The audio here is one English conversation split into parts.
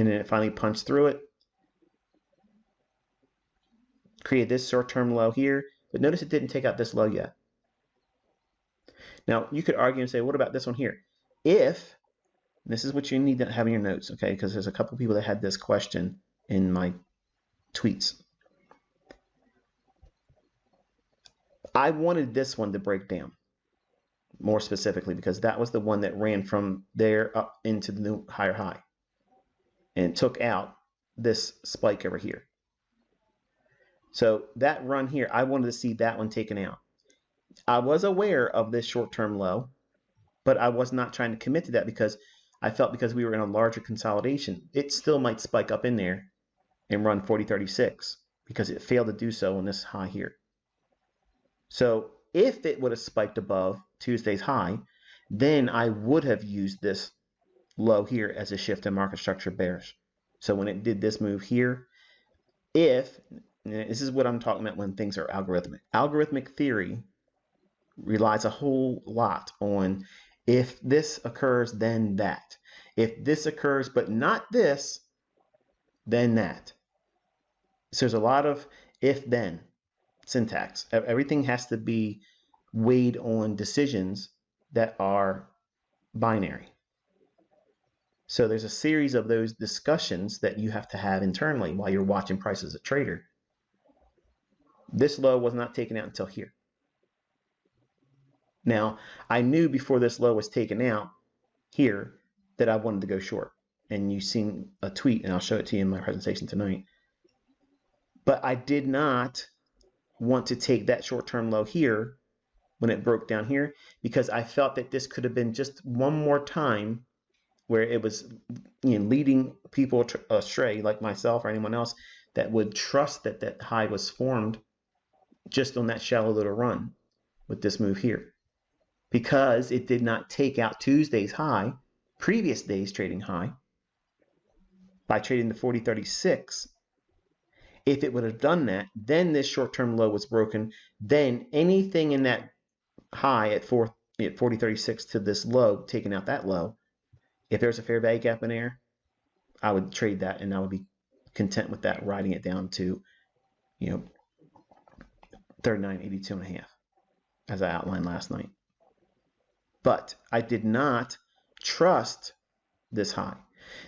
and then it finally punched through it, created this short-term low here, but notice it didn't take out this low yet. Now, you could argue and say, what about this one here? If, this is what you need to have in your notes, okay, because there's a couple people that had this question in my tweets. I wanted this one to break down more specifically because that was the one that ran from there up into the new higher high and took out this spike over here. So that run here, I wanted to see that one taken out. I was aware of this short-term low, but I was not trying to commit to that because I felt because we were in a larger consolidation, it still might spike up in there and run 40.36 because it failed to do so on this high here. So if it would have spiked above Tuesday's high, then I would have used this low here as a shift in market structure bearish. So when it did this move here, if, this is what I'm talking about when things are algorithmic. Algorithmic theory relies a whole lot on if this occurs, then that. If this occurs, but not this, then that. So there's a lot of if-then syntax. Everything has to be weighed on decisions that are binary. So there's a series of those discussions that you have to have internally while you're watching prices as a trader. This low was not taken out until here. Now, I knew before this low was taken out here that I wanted to go short. And you've seen a tweet, and I'll show it to you in my presentation tonight. But I did not want to take that short-term low here when it broke down here because I felt that this could have been just one more time where it was, leading people astray like myself or anyone else that would trust that that high was formed just on that shallow little run with this move here because it did not take out Tuesday's high, previous day's trading high, by trading the 40.36. If it would have done that, then this short-term low was broken. Then anything in that high at 40.36 to this low, taking out that low, if there's a fair value gap in there, I would trade that and I would be content with that, riding it down to, 39.82.5, as I outlined last night. But I did not trust this high.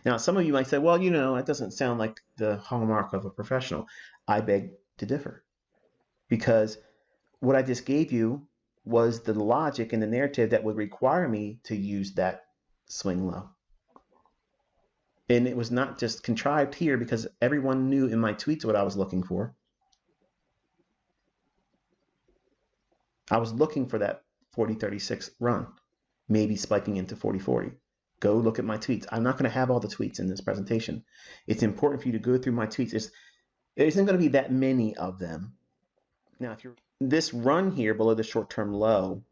Now, some of you might say, well, that doesn't sound like the hallmark of a professional. I beg to differ because what I just gave you was the logic and the narrative that would require me to use that swing low. And it was not just contrived here because everyone knew in my tweets what I was looking for. I was looking for that 40.36 run, maybe spiking into 40.40. Go look at my tweets. I'm not going to have all the tweets in this presentation. It's important for you to go through my tweets. There isn't going to be that many of them. Now, if you're this run here below the short-term low,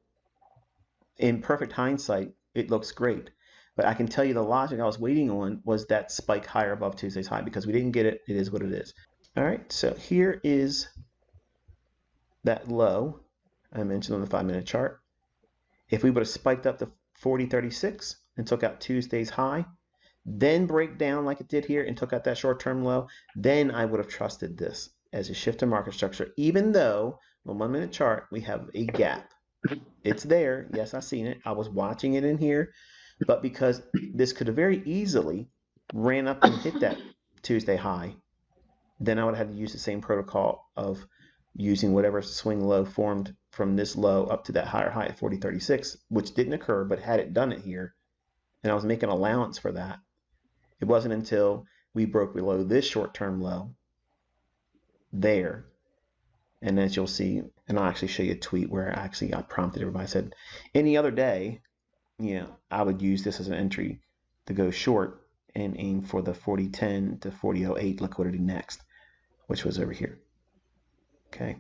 in perfect hindsight, it looks great. But I can tell you the logic I was waiting on was that spike higher above Tuesday's high because we didn't get it. It is what it is. All right, so here is that low I mentioned on the 5-minute chart. If we would have spiked up to 40.36 and took out Tuesday's high, then break down like it did here and took out that short-term low, then I would have trusted this as a shift in market structure, even though on 1-minute chart we have a gap. It's there. Yes, I've seen it. I was watching it in here, but because this could have very easily ran up and hit that Tuesday high, then I would have had to use the same protocol of using whatever swing low formed from this low up to that higher high at 40.36, which didn't occur, but had it done it here, and I was making allowance for that. It wasn't until we broke below this short-term low there, and as you'll see, and I'll actually show you a tweet where I prompted everybody. I said, any other day, I would use this as an entry to go short and aim for the 40.10 to 40.08 liquidity next, which was over here. Okay,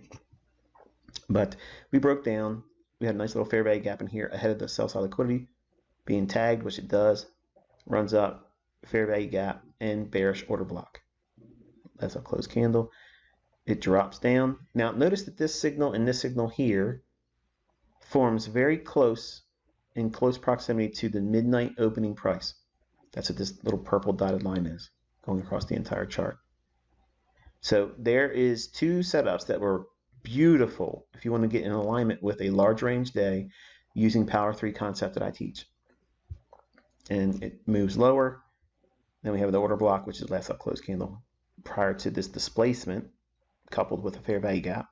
but we broke down. We had a nice little fair value gap in here ahead of the sell side liquidity being tagged, which it does, runs up, fair value gap, and bearish order block. That's a closed candle. It drops down. Now notice that this signal and this signal here forms very close, in close proximity to the midnight opening price. That's what this little purple dotted line is. going across the entire chart. So there is two setups that were beautiful if you want to get in alignment with a large range day using Power 3 concept that I teach. And it moves lower. Then we have the order block, which is last up close candle prior to this displacement coupled with a fair value gap.